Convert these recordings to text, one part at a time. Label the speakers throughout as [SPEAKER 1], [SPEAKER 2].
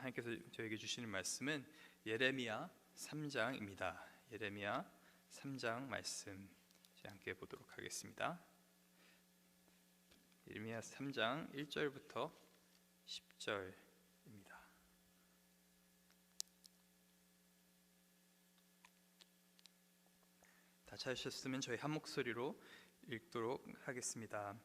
[SPEAKER 1] 하나님께서 저에게 주시는 말씀은 예레미야 3장입니다. 예레미야 3장 말씀 함께 보도록 하겠습니다. 예레미야 3장 1절부터 10절입니다. 다 찾으셨으면 저희 한 목소리로 읽도록 하겠습니다.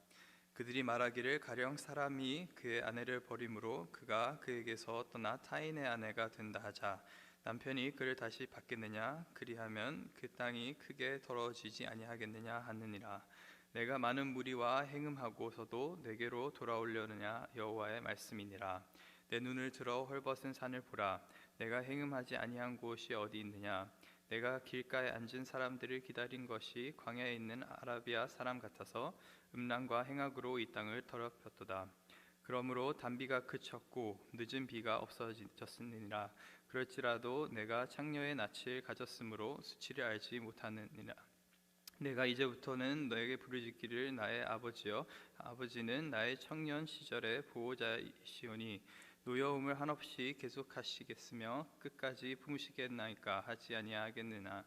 [SPEAKER 1] 그들이 말하기를 가령 사람이 그의 아내를 버림으로 그가 그에게서 떠나 타인의 아내가 된다 하자 남편이 그를 다시 받겠느냐 그리하면 그 땅이 크게 더러워지지 아니하겠느냐 하느니라. 내가 많은 무리와 행음하고서도 내게로 돌아오려느냐 여호와의 말씀이니라. 내 눈을 들어 헐벗은 산을 보라. 내가 행음하지 아니한 곳이 어디 있느냐. 내가 길가에 앉은 사람들을 기다린 것이 광야에 있는 아라비아 사람 같아서 음란과 행악으로 이 땅을 더럽혔도다. 그러므로 단비가 그쳤고 늦은 비가 없어졌으니라. 그럴지라도 내가 창녀의 낯을 가졌으므로 수치를 알지 못하느니라. 내가 이제부터는 너에게 부르짖기를 나의 아버지여 아버지는 나의 청년 시절의 보호자이시오니 노여움을 한없이 계속하시겠으며 끝까지 품으시겠나이까 하지 아니하겠느냐.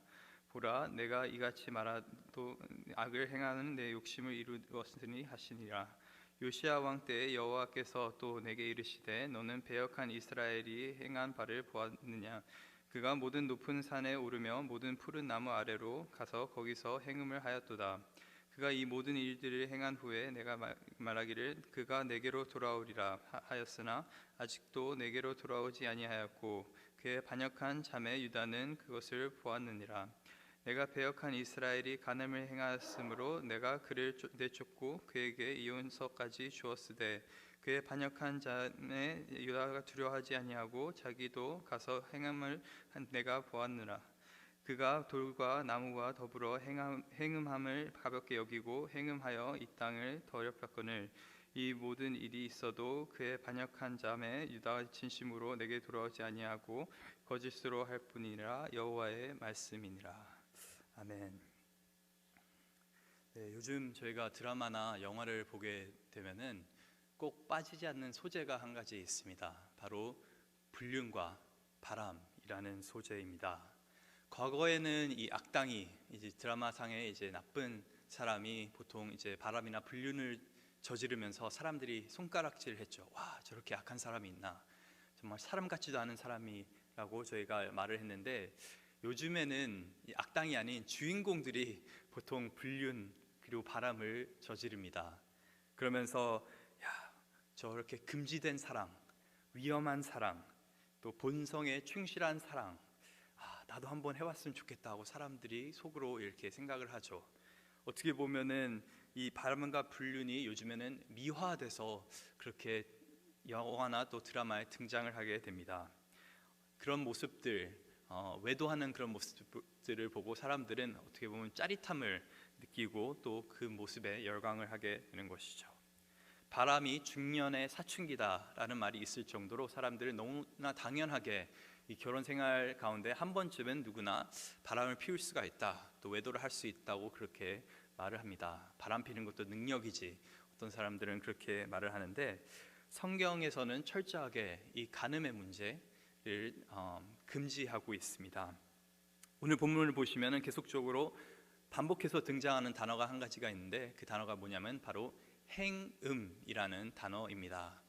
[SPEAKER 1] 보라 내가 이같이 말하도 악을 행하는 내 욕심을 이루었으니 하시니라. 요시야 왕 때에 여호와께서 또 내게 이르시되 너는 배역한 이스라엘이 행한 바를 보았느냐. 그가 모든 높은 산에 오르며 모든 푸른 나무 아래로 가서 거기서 행음을 하였도다. 그가 이 모든 일들을 행한 후에 내가 말하기를 그가 내게로 돌아오리라 하였으나 아직도 내게로 돌아오지 아니하였고 그의 반역한 자매 유다는 그것을 보았느니라. 내가 배역한 이스라엘이 간음을 행하였으므로 내가 그를 내쫓고 그에게 이혼서까지 주었으되 그의 반역한 자매 유다가 두려워하지 아니하고 자기도 가서 행함을 내가 보았느라. 그가 돌과 나무와 더불어 행음함을 가볍게 여기고 행음하여 이 땅을 더럽혔거늘 이 모든 일이 있어도 그의 반역한 자매 유다가 진심으로 내게 돌아오지 아니하고 거짓으로 할 뿐이라 여호와의 말씀이니라. 아멘. 네, 요즘 저희가 드라마나 영화를 보게 되면은 꼭 빠지지 않는 소재가 한 가지 있습니다. 바로 불륜과 바람이라는 소재입니다. 과거에는 이 악당이 이제 드라마상에 이제 나쁜 사람이 보통 이제 바람이나 불륜을 저지르면서 사람들이 손가락질했죠. 와, 저렇게 악한 사람이 있나? 정말 사람 같지도 않은 사람이라고 저희가 말을 했는데 요즘에는 이 악당이 아닌 주인공들이 보통 불륜 그리고 바람을 저지릅니다. 그러면서 야, 저렇게 금지된 사랑, 위험한 사랑, 또 본성에 충실한 사랑, 나도 한번 해봤으면 좋겠다 고 사람들이 속으로 이렇게 생각을 하죠. 어떻게 보면은 이 바람과 불륜이 요즘에는 미화돼서 그렇게 영화나 또 드라마에 등장을 하게 됩니다. 그런 모습들, 외도하는 그런 모습들을 보고 사람들은 어떻게 보면 짜릿함을 느끼고 또 그 모습에 열광을 하게 되는 것이죠. 바람이 중년의 사춘기다라는 말이 있을 정도로 사람들은 너무나 당연하게 이 결혼 생활 가운데 한 번쯤은 누구나 바람을 피울 수가 있다, 또 외도를 할 수 있다고 그렇게 말을 합니다. 바람 피는 것도 능력이지, 어떤 사람들은 그렇게 말을 하는데 성경에서는 철저하게 이 간음의 문제를 금지하고 있습니다. 오늘 본문을 보시면 계속적으로 반복해서 등장하는 단어가 한 가지가 있는데 그 단어가 뭐냐면 바로 행음이라는 단어입니다.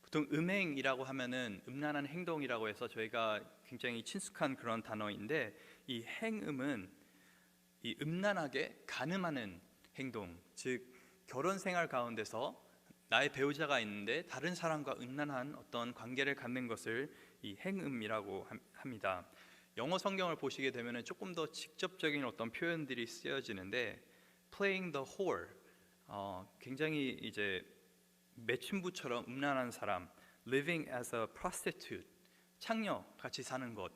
[SPEAKER 1] 보통 음행이라고 하면은 음란한 행동이라고 해서 저희가 굉장히 친숙한 그런 단어인데 이 행음은 이 음란하게 간음하는 행동, 즉 결혼 생활 가운데서 나의 배우자가 있는데 다른 사람과 음란한 어떤 관계를 갖는 것을 이 행음이라고 합니다. 영어 성경을 보시게 되면은 조금 더 직접적인 어떤 표현들이 쓰여지는데 playing the whore, 굉장히 이제 매춘부처럼 음란한 사람, living as a prostitute, 창녀 같이 사는 것,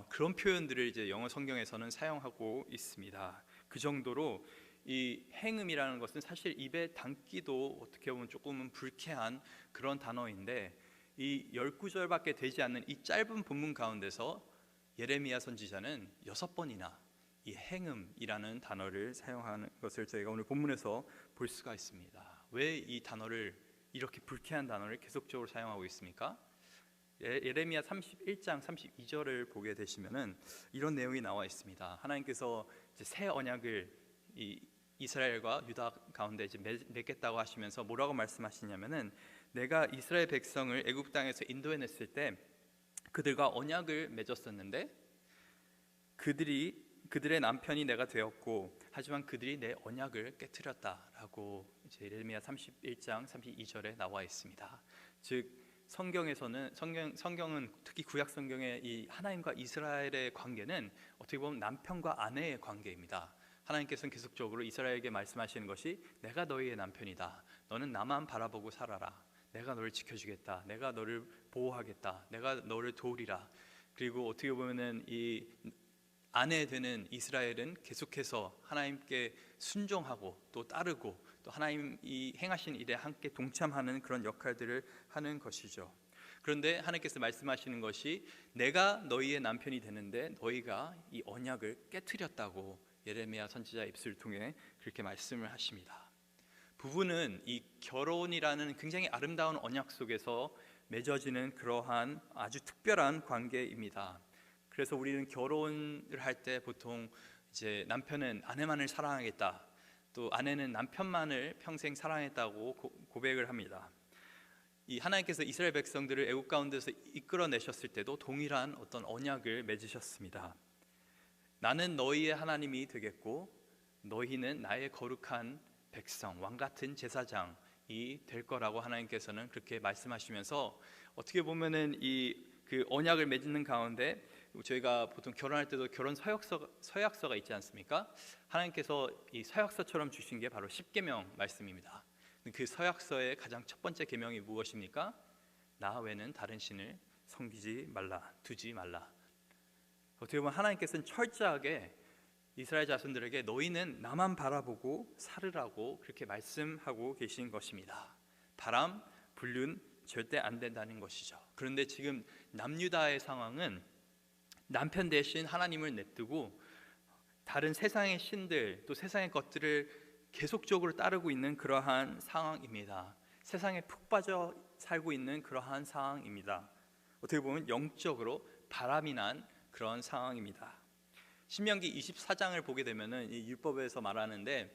[SPEAKER 1] 그런 표현들을 이제 영어 성경에서는 사용하고 있습니다. 그 정도로 이 행음이라는 것은 사실 입에 담기도 어떻게 보면 조금은 불쾌한 그런 단어인데 이 10구절밖에 되지 않는 이 짧은 본문 가운데서 예레미야 선지자는 6번이나 이 행음이라는 단어를 사용하는 것을 저희가 오늘 본문에서 볼 수가 있습니다. 왜 이 단어를, 이렇게 불쾌한 단어를 계속적으로 사용하고 있습니까? 예레미야 31장 32절을 보게 되시면은 이런 내용이 나와 있습니다. 하나님께서 이제 새 언약을 이스라엘과 유다 가운데 이제 맺겠다고 하시면서 뭐라고 말씀하시냐면은 내가 이스라엘 백성을 애굽 땅에서 인도해냈을 때 그들과 언약을 맺었었는데 그들의 남편이 내가 되었고 하지만 그들이 내 언약을 깨트렸다라고 이제 예레미야 31장 32절에 나와 있습니다. 즉 성경은 특히 구약 성경의 이 하나님과 이스라엘의 관계는 어떻게 보면 남편과 아내의 관계입니다. 하나님께서는 계속적으로 이스라엘에게 말씀하시는 것이 내가 너희의 남편이다. 너는 나만 바라보고 살아라. 내가 너를 지켜주겠다. 내가 너를 보호하겠다. 내가 너를 도우리라. 그리고 어떻게 보면은 이 아내 되는 이스라엘은 계속해서 하나님께 순종하고 또 따르고 또 하나님이 행하신 일에 함께 동참하는 그런 역할들을 하는 것이죠. 그런데 하나님께서 말씀하시는 것이 내가 너희의 남편이 되는데 너희가 이 언약을 깨트렸다고 예레미야 선지자 입술을 통해 그렇게 말씀을 하십니다. 부부는 이 결혼이라는 굉장히 아름다운 언약 속에서 맺어지는 그러한 아주 특별한 관계입니다. 그래서 우리는 결혼을 할 때 보통 이제 남편은 아내만을 사랑하겠다, 또 아내는 남편만을 평생 사랑했다고 고백을 합니다. 이 하나님께서 이스라엘 백성들을 애굽 가운데서 이끌어내셨을 때도 동일한 어떤 언약을 맺으셨습니다. 나는 너희의 하나님이 되겠고 너희는 나의 거룩한 백성, 왕 같은 제사장이 될 거라고 하나님께서는 그렇게 말씀하시면서 어떻게 보면은 그 언약을 맺는 가운데 저희가 보통 결혼할 때도 결혼 서약서가 있지 않습니까? 하나님께서 이 서약서처럼 주신 게 바로 십계명 말씀입니다. 그 서약서의 가장 첫 번째 계명이 무엇입니까? 나 외에는 다른 신을 섬기지 말라, 두지 말라. 어떻게 보면 하나님께서는 철저하게 이스라엘 자손들에게 너희는 나만 바라보고 살으라고 그렇게 말씀하고 계신 것입니다. 바람, 불륜 절대 안 된다는 것이죠. 그런데 지금 남유다의 상황은 남편 대신 하나님을 냅두고 다른 세상의 신들 또 세상의 것들을 계속적으로 따르고 있는 그러한 상황입니다. 세상에 푹 빠져 살고 있는 그러한 상황입니다. 어떻게 보면 영적으로 바람이 난 그런 상황입니다. 신명기 24장을 보게 되면은 이 율법에서 말하는데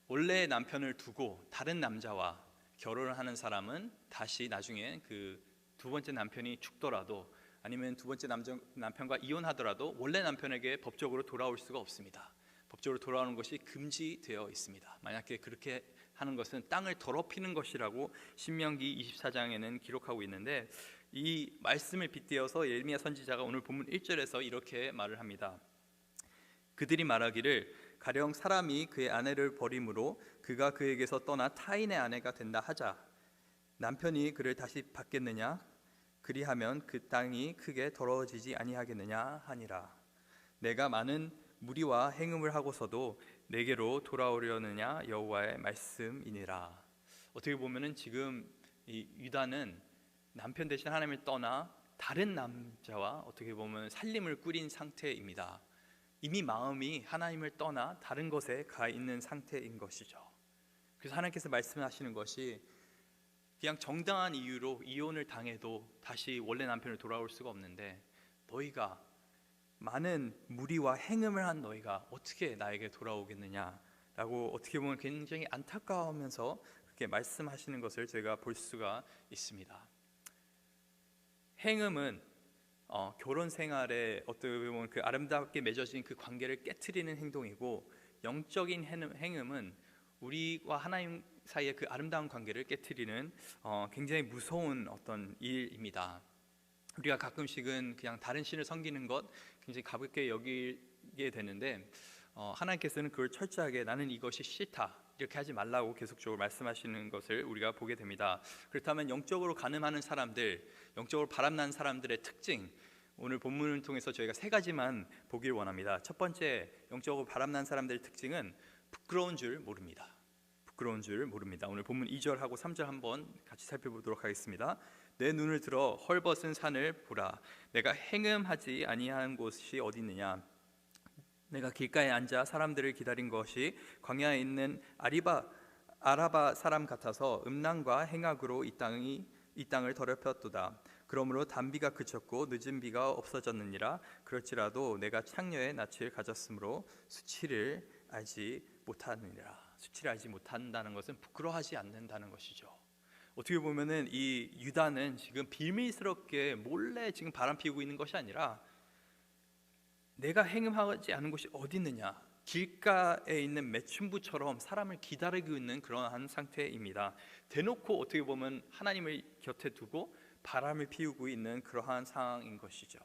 [SPEAKER 1] 원래 남편을 두고 다른 남자와 결혼을 하는 사람은 다시 나중에 그 두 번째 남편이 죽더라도 아니면 두 번째 남편과 이혼하더라도 원래 남편에게 법적으로 돌아올 수가 없습니다. 법적으로 돌아오는 것이 금지되어 있습니다. 만약에 그렇게 하는 것은 땅을 더럽히는 것이라고 신명기 24장에는 기록하고 있는데 이 말씀을 빗대어서 예레미야 선지자가 오늘 본문 1절에서 이렇게 말을 합니다. 그들이 말하기를 가령 사람이 그의 아내를 버림으로 그가 그에게서 떠나 타인의 아내가 된다 하자. 남편이 그를 다시 받겠느냐? 그리하면 그 땅이 크게 더러워지지 아니하겠느냐 하니라. 내가 많은 무리와 행음을 하고서도 내게로 돌아오려느냐 여호와의 말씀이니라. 어떻게 보면은 지금 이 유다는 남편 대신 하나님을 떠나 다른 남자와 어떻게 보면 살림을 꾸린 상태입니다. 이미 마음이 하나님을 떠나 다른 것에 가 있는 상태인 것이죠. 그래서 하나님께서 말씀하시는 것이 그냥 정당한 이유로 이혼을 당해도 다시 원래 남편을 돌아올 수가 없는데 너희가 많은 무리와 행음을 한 너희가 어떻게 나에게 돌아오겠느냐라고 어떻게 보면 굉장히 안타까워하면서 그렇게 말씀하시는 것을 저희가 볼 수가 있습니다. 행음은 결혼 생활에 어떻게 보면 그 아름답게 맺어진 그 관계를 깨트리는 행동이고, 영적인 행음은 우리와 하나님 사이의 그 아름다운 관계를 깨트리는 굉장히 무서운 어떤 일입니다. 우리가 가끔씩은 그냥 다른 신을 섬기는 것 굉장히 가볍게 여기게 되는데 하나님께서는 그걸 철저하게 나는 이것이 싫다 이렇게 하지 말라고 계속적으로 말씀하시는 것을 우리가 보게 됩니다. 그렇다면 영적으로 가늠하는 사람들, 영적으로 바람난 사람들의 특징, 오늘 본문을 통해서 저희가 세 가지만 보길 원합니다. 첫 번째, 영적으로 바람난 사람들의 특징은 부끄러운 줄 모릅니다. 부끄러운 줄 모릅니다. 오늘 본문 2절하고 3절 한번 같이 살펴보도록 하겠습니다. 내 눈을 들어 헐벗은 산을 보라. 내가 행음하지 아니한 곳이 어디 있느냐? 내가 길가에 앉아 사람들을 기다린 것이 광야에 있는 아라바 사람 같아서 음란과 행악으로 이 땅을 더럽혔도다. 그러므로 단비가 그쳤고 늦은 비가 없어졌느니라. 그럴지라도 내가 창녀의 낯을 가졌으므로 수치를 알지 못하느니라. 수치를 알지 못한다는 것은 부끄러워하지 않는다는 것이죠. 어떻게 보면은 이 유다는 지금 비밀스럽게 몰래 지금 바람 피우고 있는 것이 아니라 내가 행음하지 않은 곳이 어디 있느냐, 길가에 있는 매춘부처럼 사람을 기다리고 있는 그러한 상태입니다. 대놓고 어떻게 보면 하나님을 곁에 두고 바람을 피우고 있는 그러한 상황인 것이죠.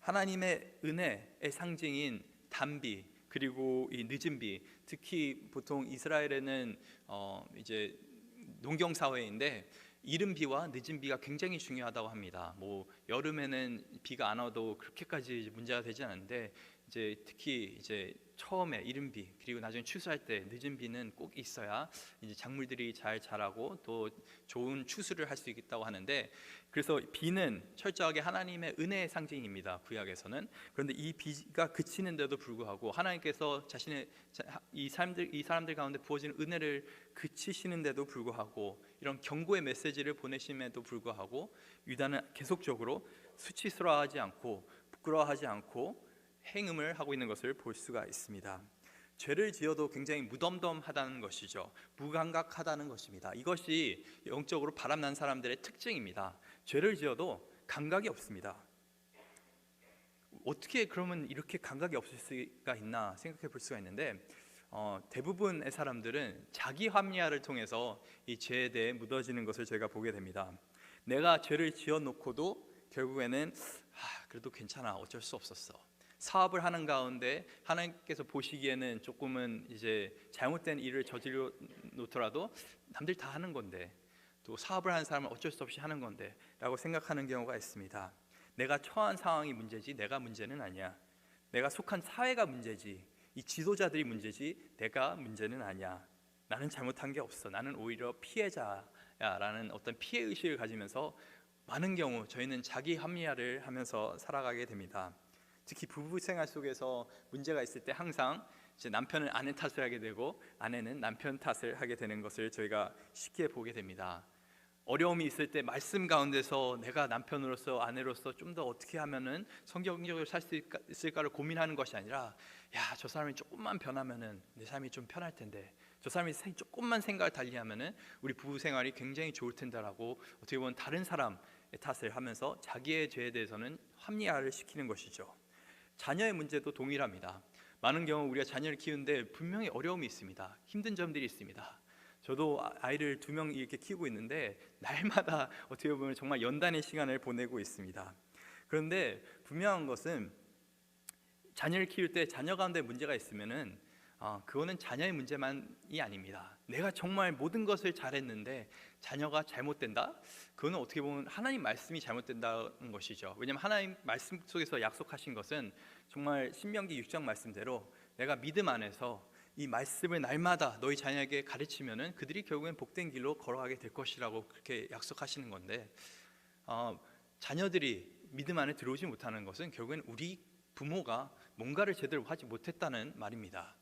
[SPEAKER 1] 하나님의 은혜의 상징인 단비 그리고 이 늦은 비, 특히 보통 이스라엘에는 이제 농경 사회인데 이른 비와 늦은 비가 굉장히 중요하다고 합니다. 뭐 여름에는 비가 안 와도 그렇게까지 문제가 되지 않는데 이제 특히 이제 처음에 이른 비 그리고 나중에 추수할 때 늦은 비는 꼭 있어야 이제 작물들이 잘 자라고 또 좋은 추수를 할 수 있다고 하는데, 그래서 비는 철저하게 하나님의 은혜의 상징입니다, 구약에서는. 그런데 이 비가 그치는데도 불구하고 하나님께서 자신의 이 사람들 가운데 부어지는 은혜를 그치시는데도 불구하고 이런 경고의 메시지를 보내심에도 불구하고 유다는 계속적으로 수치스러워하지 않고 부끄러워하지 않고 행음을 하고 있는 것을 볼 수가 있습니다. 죄를 지어도 굉장히 무덤덤하다는 것이죠. 무감각하다는 것입니다. 이것이 영적으로 바람난 사람들의 특징입니다. 죄를 지어도 감각이 없습니다. 어떻게 그러면 이렇게 감각이 없을 수가 있나 생각해 볼 수가 있는데, 대부분의 사람들은 자기 합리화를 통해서 이 죄에 대해 묻어지는 것을 저희가 보게 됩니다. 내가 죄를 지어놓고도 결국에는 그래도 괜찮아, 어쩔 수 없었어. 사업을 하는 가운데 하나님께서 보시기에는 조금은 이제 잘못된 일을 저질러 놓더라도 남들 다 하는 건데, 또 사업을 하는 사람은 어쩔 수 없이 하는 건데 라고 생각하는 경우가 있습니다. 내가 처한 상황이 문제지 내가 문제는 아니야. 내가 속한 사회가 문제지 이 지도자들이 문제지 내가 문제는 아니야. 나는 잘못한 게 없어. 나는 오히려 피해자야라는 어떤 피해의식을 가지면서 많은 경우 저희는 자기 합리화를 하면서 살아가게 됩니다. 특히 부부 생활 속에서 문제가 있을 때 항상 이제 남편은 아내 탓을 하게 되고 아내는 남편 탓을 하게 되는 것을 저희가 쉽게 보게 됩니다. 어려움이 있을 때 말씀 가운데서 내가 남편으로서 아내로서 좀 더 어떻게 하면은 성경적으로 살 수 있을까를 고민하는 것이 아니라, 야, 저 사람이 조금만 변하면은 내 삶이 좀 편할 텐데, 저 사람이 조금만 생각을 달리하면은 우리 부부 생활이 굉장히 좋을 텐데라고 어떻게 보면 다른 사람의 탓을 하면서 자기의 죄에 대해서는 합리화를 시키는 것이죠. 자녀의 문제도 동일합니다. 많은 경우 우리가 자녀를 키우는데 분명히 어려움이 있습니다. 힘든 점들이 있습니다. 저도 아이를 2명 이렇게 키우고 있는데 날마다 어떻게 보면 정말 연단의 시간을 보내고 있습니다. 그런데 분명한 것은 자녀를 키울 때 자녀 가운데 문제가 있으면은 그거는 자녀의 문제만이 아닙니다. 내가 정말 모든 것을 잘했는데 자녀가 잘못된다? 그거는 어떻게 보면 하나님 말씀이 잘못된다는 것이죠. 왜냐하면 하나님 말씀 속에서 약속하신 것은 정말 신명기 6장 말씀대로 내가 믿음 안에서 이 말씀을 날마다 너희 자녀에게 가르치면은 그들이 결국엔 복된 길로 걸어가게 될 것이라고 그렇게 약속하시는 건데, 자녀들이 믿음 안에 들어오지 못하는 것은 결국엔 우리 부모가 뭔가를 제대로 하지 못했다는 말입니다.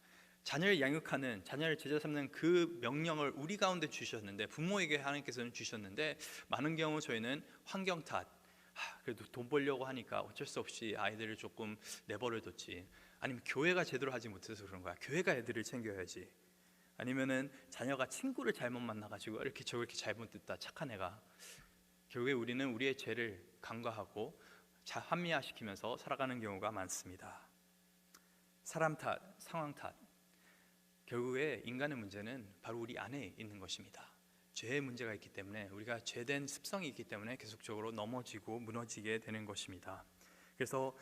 [SPEAKER 1] 자녀를 양육하는, 자녀를 제자 삼는 그 명령을 우리 가운데 주셨는데, 부모에게 하나님께서는 주셨는데, 많은 경우 저희는 환경 탓, 그래도 돈 벌려고 하니까 어쩔 수 없이 아이들을 조금 내버려 뒀지, 아니면 교회가 제대로 하지 못해서 그런 거야, 교회가 애들을 챙겨야지, 아니면은 자녀가 친구를 잘못 만나가지고 이렇게 저렇게 잘못됐다, 착한 애가. 결국에 우리는 우리의 죄를 간과하고 합리화시키면서 살아가는 경우가 많습니다. 사람 탓, 상황 탓, 결국에 인간의 문제는 바로 우리 안에 있는 것입니다. 죄의 문제가 있기 때문에, 우리가 죄된 습성이 있기 때문에 계속적으로 넘어지고 무너지게 되는 것입니다. 그래서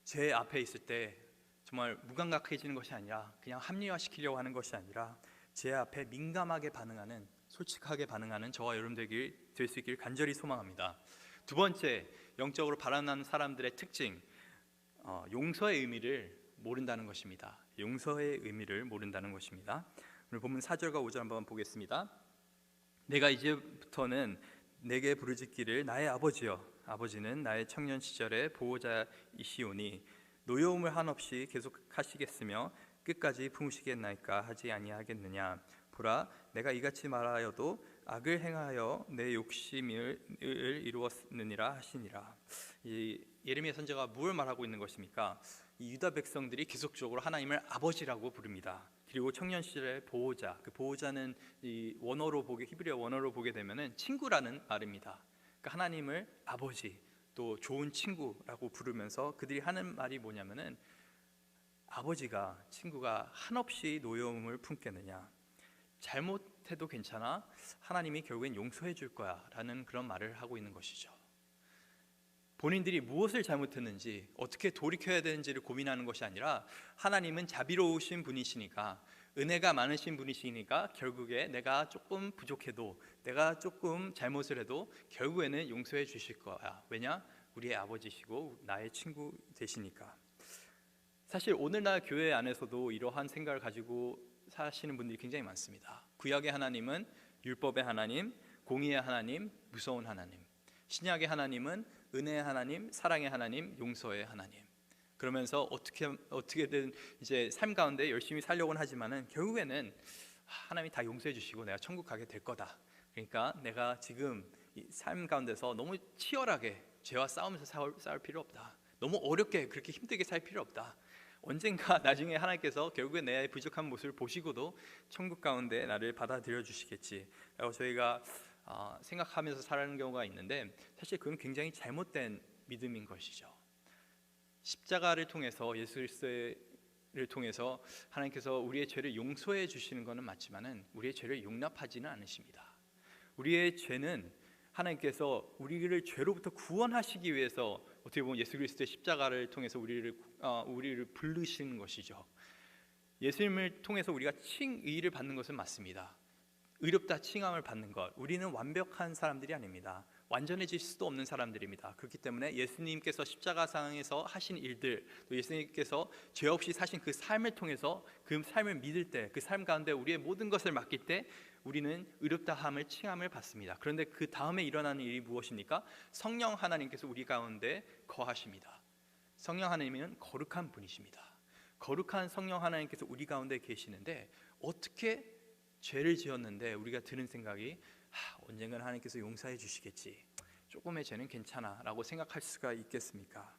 [SPEAKER 1] 죄 앞에 있을 때 정말 무감각해지는 것이 아니라, 그냥 합리화시키려고 하는 것이 아니라 죄 앞에 민감하게 반응하는, 솔직하게 반응하는 저와 여러분 될 수 있길 간절히 소망합니다. 두 번째, 영적으로 바라는 사람들의 특징, 용서의 의미를 모른다는 것입니다. 용서의 의미를 모른다는 것입니다. 오늘 본문 4절과 5절 한번 보겠습니다. 내가 이제부터는 내게 부르짖기를 나의 아버지여, 아버지는 나의 청년 시절의 보호자이시오니 노여움을 한없이 계속하시겠으며 끝까지 품으시겠나이까 하지 아니하겠느냐. 보라, 내가 이같이 말하여도 악을 행하여 내 욕심을 이루었느니라 하시니라. 이 예레미야 선지자가 무엇을 말하고 있는 것입니까? 이 유다 백성들이 계속적으로 하나님을 아버지라고 부릅니다. 그리고 청년 시절의 보호자, 그 보호자는 이 히브리어 원어로 보게 되면은 친구라는 말입니다. 그러니까 하나님을 아버지, 또 좋은 친구라고 부르면서 그들이 하는 말이 뭐냐면은 아버지가 친구가 한없이 노여움을 품겠느냐, 잘못해도 괜찮아, 하나님이 결국엔 용서해 줄 거야 라는 그런 말을 하고 있는 것이죠. 본인들이 무엇을 잘못했는지, 어떻게 돌이켜야 되는지를 고민하는 것이 아니라 하나님은 자비로우신 분이시니까, 은혜가 많으신 분이시니까 결국에 내가 조금 부족해도, 내가 조금 잘못을 해도 결국에는 용서해 주실 거야. 왜냐? 우리의 아버지시고 나의 친구 되시니까. 사실 오늘날 교회 안에서도 이러한 생각을 가지고 사시는 분들이 굉장히 많습니다. 구약의 하나님은 율법의 하나님, 공의의 하나님, 무서운 하나님. 신약의 하나님은 은혜의 하나님, 사랑의 하나님, 용서의 하나님. 그러면서 어떻게든 이제 삶 가운데 열심히 살려고는 하지만은 결국에는 하나님이 다 용서해 주시고 내가 천국 가게 될 거다. 그러니까 내가 지금 이 삶 가운데서 너무 치열하게 죄와 싸우면서 싸울 필요 없다. 너무 어렵게 그렇게 힘들게 살 필요 없다. 언젠가 나중에 하나님께서 결국에 내 부족한 모습을 보시고도 천국 가운데 나를 받아들여 주시겠지 라고 저희가 생각하면서 살아가는 경우가 있는데, 사실 그건 굉장히 잘못된 믿음인 것이죠. 십자가를 통해서, 예수 그리스도를 통해서 하나님께서 우리의 죄를 용서해 주시는 것은 맞지만은 우리의 죄를 용납하지는 않으십니다. 우리의 죄는 하나님께서 우리를 죄로부터 구원하시기 위해서 어떻게 보면 예수 그리스도의 십자가를 통해서 우리를 부르시는 것이죠. 예수님을 통해서 우리가 칭의를 받는 것은 맞습니다. 의롭다 칭함을 받는 것, 우리는 완벽한 사람들이 아닙니다. 완전해질 수도 없는 사람들입니다. 그렇기 때문에 예수님께서 십자가상에서 하신 일들, 또 예수님께서 죄 없이 사신 그 삶을 통해서 그 삶을 믿을 때, 그 삶 가운데 우리의 모든 것을 맡길 때 우리는 의롭다함을 칭함을 받습니다. 그런데 그 다음에 일어나는 일이 무엇입니까? 성령 하나님께서 우리 가운데 거하십니다. 성령 하나님은 거룩한 분이십니다. 거룩한 성령 하나님께서 우리 가운데 계시는데, 어떻게 죄를 지었는데 우리가 드는 생각이 언젠가는 하나님께서 용서해 주시겠지, 조금의 죄는 괜찮아 라고 생각할 수가 있겠습니까?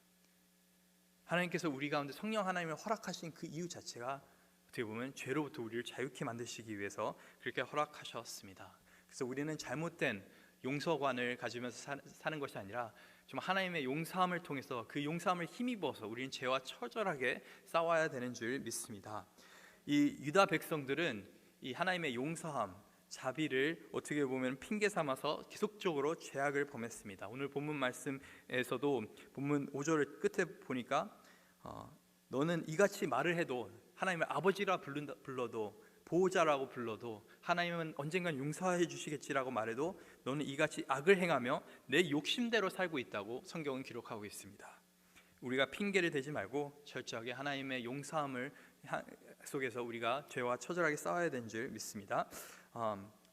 [SPEAKER 1] 하나님께서 우리 가운데 성령 하나님을 허락하신 그 이유 자체가 어떻게 보면 죄로부터 우리를 자유케 만드시기 위해서 그렇게 허락하셨습니다. 그래서 우리는 잘못된 용서관을 가지면서 사는 것이 아니라 좀 하나님의 용서함을 통해서 그 용서함을 힘입어서 우리는 죄와 처절하게 싸워야 되는 줄 믿습니다. 이 유다 백성들은 이 하나님의 용서함, 자비를 어떻게 보면 핑계 삼아서 계속적으로 죄악을 범했습니다. 오늘 본문 말씀에서도 본문 5절 끝에 보니까 너는 이같이 말을 해도, 하나님을 아버지라 불러도, 보호자라고 불러도, 하나님은 언젠간 용서해 주시겠지라고 말해도 너는 이같이 악을 행하며 내 욕심대로 살고 있다고 성경은 기록하고 있습니다. 우리가 핑계를 대지 말고 철저하게 하나님의 용서함을 속에서 우리가 죄와 처절하게 싸워야 되는 줄 믿습니다.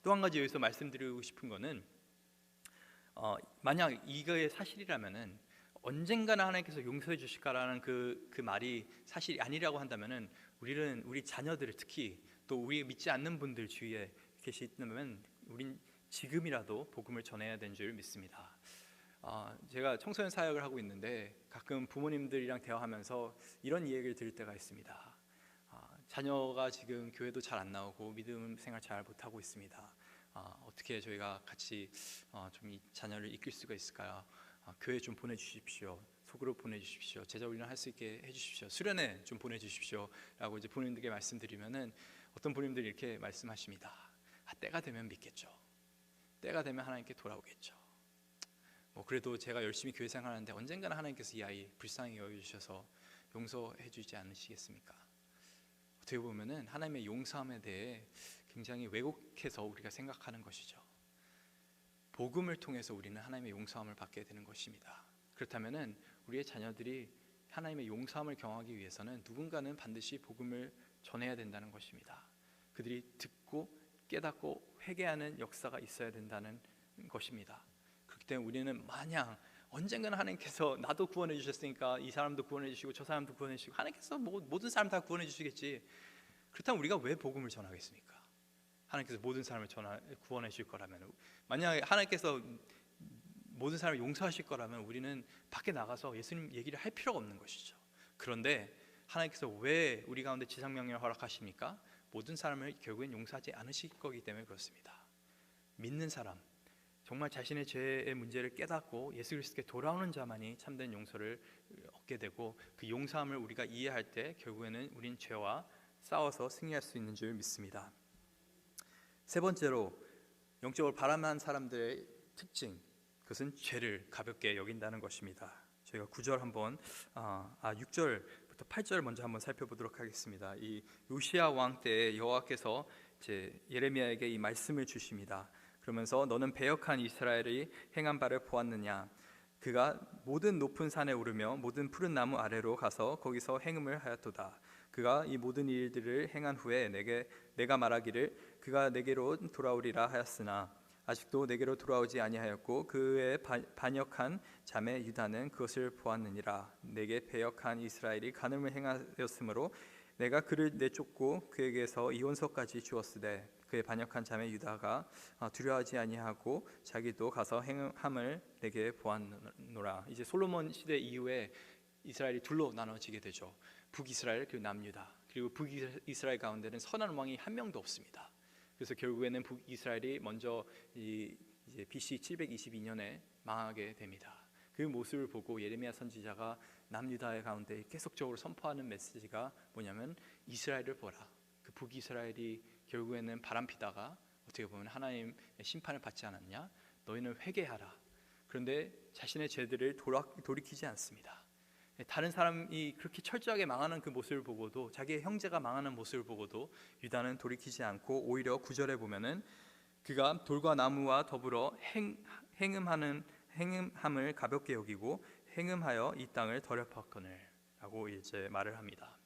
[SPEAKER 1] 또 한 가지 여기서 말씀드리고 싶은 것은, 만약 이거의 사실이라면은 언젠가는 하나님께서 용서해 주실까라는 그 말이 사실이 아니라고 한다면은 우리 자녀들을, 특히 또 우리 믿지 않는 분들 주위에 계시다면 우린 지금이라도 복음을 전해야 되는 줄 믿습니다. 제가 청소년 사역을 하고 있는데 가끔 부모님들이랑 대화하면서 이런 이야기를 들을 때가 있습니다. 자녀가 지금 교회도 잘 안 나오고 믿음 생활 잘 못하고 있습니다. 어떻게 저희가 같이 좀 이 자녀를 이끌 수가 있을까요? 교회 좀 보내주십시오. 속으로 보내주십시오. 제자 훈련 할 수 있게 해주십시오. 수련회 좀 보내주십시오. 라고 이제 부모님들에게 말씀드리면은 어떤 부모님들이 이렇게 말씀하십니다. 때가 되면 믿겠죠. 때가 되면 하나님께 돌아오겠죠. 그래도 제가 열심히 교회 생활하는데 언젠가는 하나님께서 이 아이 불쌍히 여겨주셔서 용서해 주지 않으시겠습니까? 어떻게 보면은 하나님의 용서함에 대해 굉장히 왜곡해서 우리가 생각하는 것이죠. 복음을 통해서 우리는 하나님의 용서함을 받게 되는 것입니다. 그렇다면은 우리의 자녀들이 하나님의 용서함을 경험하기 위해서는 누군가는 반드시 복음을 전해야 된다는 것입니다. 그들이 듣고 깨닫고 회개하는 역사가 있어야 된다는 것입니다. 그렇기 때문에 우리는 마냥 언젠가는 하나님께서 나도 구원해 주셨으니까 이 사람도 구원해 주시고 저 사람도 구원해 주시고 하나님께서 모든 사람 다 구원해 주시겠지, 그렇다면 우리가 왜 복음을 전하겠습니까? 하나님께서 모든 사람을 구원해 주실 거라면, 만약에 하나님께서 모든 사람을 용서하실 거라면 우리는 밖에 나가서 예수님 얘기를 할 필요가 없는 것이죠. 그런데 하나님께서 왜 우리 가운데 지상명령을 허락하십니까? 모든 사람을 결국엔 용서하지 않으실 거기 때문에 그렇습니다. 믿는 사람, 정말 자신의 죄의 문제를 깨닫고 예수 그리스도께 돌아오는 자만이 참된 용서를 얻게 되고, 그 용서함을 우리가 이해할 때 결국에는 우린 죄와 싸워서 승리할 수 있는 줄 믿습니다. 세 번째로, 영적으로 바람난 사람들의 특징, 그것은 죄를 가볍게 여긴다는 것입니다. 저희가 9절 한번 6절부터 8절 먼저 한번 살펴보도록 하겠습니다. 이 요시야 왕 때 여호와께서 이제 예레미야에게 이 말씀을 주십니다. 그러면서 너는 배역한 이스라엘이 행한 바를 보았느냐? 그가 모든 높은 산에 오르며 모든 푸른 나무 아래로 가서 거기서 행음을 하였도다. 그가 이 모든 일들을 행한 후에 내가 말하기를 그가 내게로 돌아오리라 하였으나 아직도 내게로 돌아오지 아니하였고 그의 반역한 자매 유다는 그것을 보았느니라. 내게 배역한 이스라엘이 간음을 행하였으므로 내가 그를 내쫓고 그에게서 이혼서까지 주었으되 그의 반역한 자매 유다가 두려워하지 아니하고 자기도 가서 행함을 내게 보았노라. 이제 솔로몬 시대 이후에 이스라엘이 둘로 나눠지게 되죠. 북이스라엘 그리고 남유다. 그리고 북이스라엘 가운데는 선한 왕이 한 명도 없습니다. 그래서 결국에는 북이스라엘이 먼저 이제 BC 722년에 망하게 됩니다. 그 모습을 보고 예레미야 선지자가 남유다의 가운데 계속적으로 선포하는 메시지가 뭐냐면 이스라엘을 보라. 그 북이스라엘이 결국에는 바람피다가 어떻게 보면 하나님의 심판을 받지 않았냐? 너희는 회개하라. 그런데 자신의 죄들을 돌이키지 않습니다. 다른 사람이 그렇게 철저하게 망하는 그 모습을 보고도, 자기의 형제가 망하는 모습을 보고도 유다는 돌이키지 않고 오히려 9절에 보면은 그가 돌과 나무와 더불어 행음함을 가볍게 여기고 행음하여 이 땅을 더럽혔거늘 라고 이제 말을 합니다.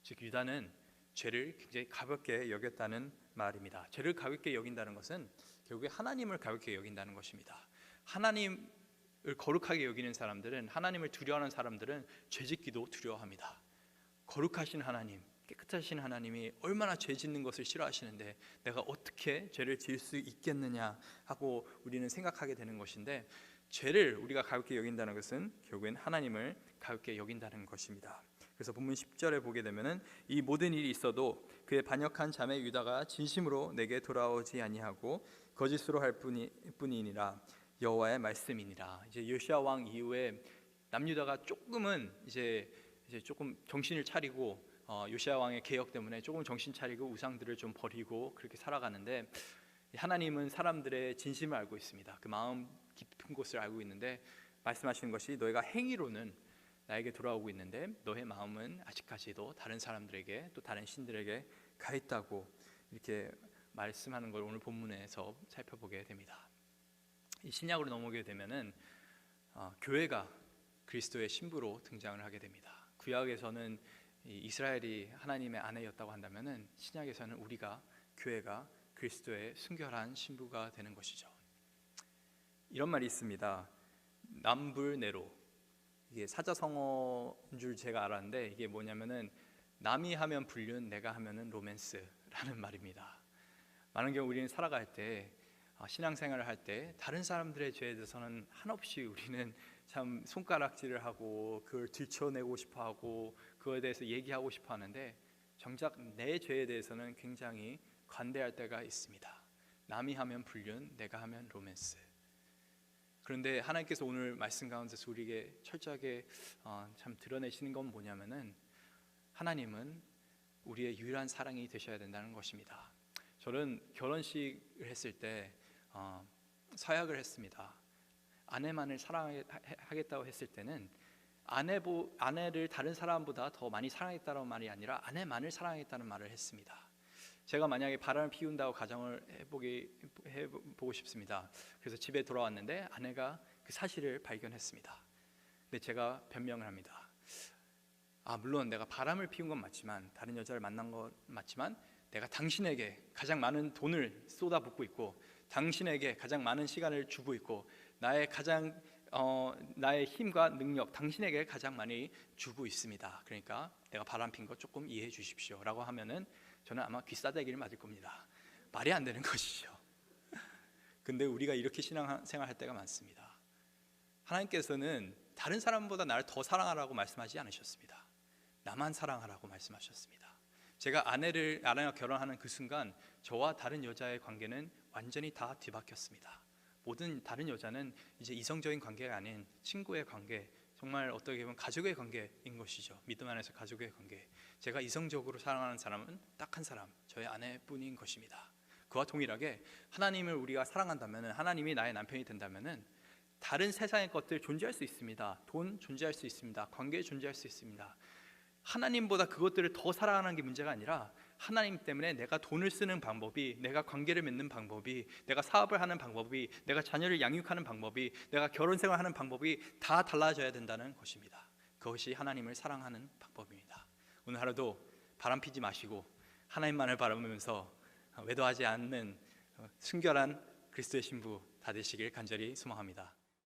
[SPEAKER 1] 즉 유다는 죄를 굉장히 가볍게 여겼다는 말입니다. 죄를 가볍게 여긴다는 것은 결국에 하나님을 가볍게 여긴다는 것입니다. 하나님을 거룩하게 여기는 사람들은, 하나님을 두려워하는 사람들은 죄짓기도 두려워합니다. 거룩하신 하나님, 깨끗하신 하나님이 얼마나 죄 짓는 것을 싫어하시는데 내가 어떻게 죄를 지을 수 있겠느냐 하고 우리는 생각하게 되는 것인데, 죄를 우리가 가볍게 여긴다는 것은 결국엔 하나님을 가볍게 여긴다는 것입니다. 그래서 본문 10절에 보게 되면은 이 모든 일이 있어도 그의 반역한 자매 유다가 진심으로 내게 돌아오지 아니하고 거짓으로 할 뿐이니라. 여호와의 말씀이니라. 이제 요시야 왕 이후에 남유다가 조금은 이제 조금 정신을 차리고 요시야 왕의 개혁 때문에 조금 정신 차리고 우상들을 좀 버리고 그렇게 살아가는데, 하나님은 사람들의 진심을 알고 있습니다. 그 마음 깊은 곳을 알고 있는데 말씀하시는 것이 너희가 행위로는 나에게 돌아오고 있는데 너의 마음은 아직까지도 다른 사람들에게 또 다른 신들에게 가 있다고 이렇게 말씀하는 걸 오늘 본문에서 살펴보게 됩니다. 이 신약으로 넘어오게 되면은 교회가 그리스도의 신부로 등장을 하게 됩니다. 구약에서는 이스라엘이 하나님의 아내였다고 한다면은 신약에서는 우리가, 교회가 그리스도의 순결한 신부가 되는 것이죠. 이런 말이 있습니다. 남불내로, 이게 사자성어인 줄 제가 알았는데 이게 뭐냐면은 남이 하면 불륜, 내가 하면은 로맨스라는 말입니다. 많은 경우 우리는 살아갈 때, 신앙생활을 할 때 다른 사람들의 죄에 대해서는 한없이 우리는 참 손가락질을 하고 그걸 들춰내고 싶어하고 그거에 대해서 얘기하고 싶어 하는데, 정작 내 죄에 대해서는 굉장히 관대할 때가 있습니다. 남이 하면 불륜, 내가 하면 로맨스. 그런데 하나님께서 오늘 말씀 가운데서 우리에게 철저하게 참 드러내시는 건 뭐냐면은 하나님은 우리의 유일한 사랑이 되셔야 된다는 것입니다. 저는 결혼식을 했을 때 서약을 했습니다. 아내만을 사랑하겠다고 했을 때는 아내를 다른 사람보다 더 많이 사랑했다는 말이 아니라 아내만을 사랑하겠다는 말을 했습니다. 제가 만약에 바람을 피운다고 가정을 해보고 싶습니다. 그래서 집에 돌아왔는데 아내가 그 사실을 발견했습니다. 근데 제가 변명을 합니다. 물론 내가 바람을 피운 건 맞지만, 다른 여자를 만난 건 맞지만, 내가 당신에게 가장 많은 돈을 쏟아붓고 있고 당신에게 가장 많은 시간을 주고 있고 나의 힘과 능력 당신에게 가장 많이 주고 있습니다. 그러니까 내가 바람 핀 거 조금 이해해 주십시오 라고 하면은 저는 아마 귀싸대기를 맞을 겁니다. 말이 안 되는 것이죠. 근데 우리가 이렇게 신앙생활 할 때가 많습니다. 하나님께서는 다른 사람보다 나를 더 사랑하라고 말씀하지 않으셨습니다. 나만 사랑하라고 말씀하셨습니다. 제가 아내와 결혼하는 그 순간 저와 다른 여자의 관계는 완전히 다 뒤바뀌었습니다. 모든 다른 여자는 이제 이성적인 관계가 아닌 친구의 관계, 정말 어떻게 보면 가족의 관계인 것이죠. 믿음 안에서 가족의 관계. 제가 이성적으로 사랑하는 사람은 딱 한 사람, 저의 아내뿐인 것입니다. 그와 동일하게 하나님을 우리가 사랑한다면, 하나님이 나의 남편이 된다면 다른 세상의 것들 존재할 수 있습니다. 돈 존재할 수 있습니다. 관계 존재할 수 있습니다. 하나님보다 그것들을 더 사랑하는 게 문제가 아니라 하나님 때문에 내가 돈을 쓰는 방법이, 내가 관계를 맺는 방법이, 내가 사업을 하는 방법이, 내가 자녀를 양육하는 방법이, 내가 결혼 생활하는 방법이 다 달라져야 된다는 것입니다. 그것이 하나님을 사랑하는 방법입니다. 오늘 하루도 바람 피지 마시고 하나님만을 바라보면서 외도하지 않는 순결한 그리스도의 신부 다 되시길 간절히 소망합니다.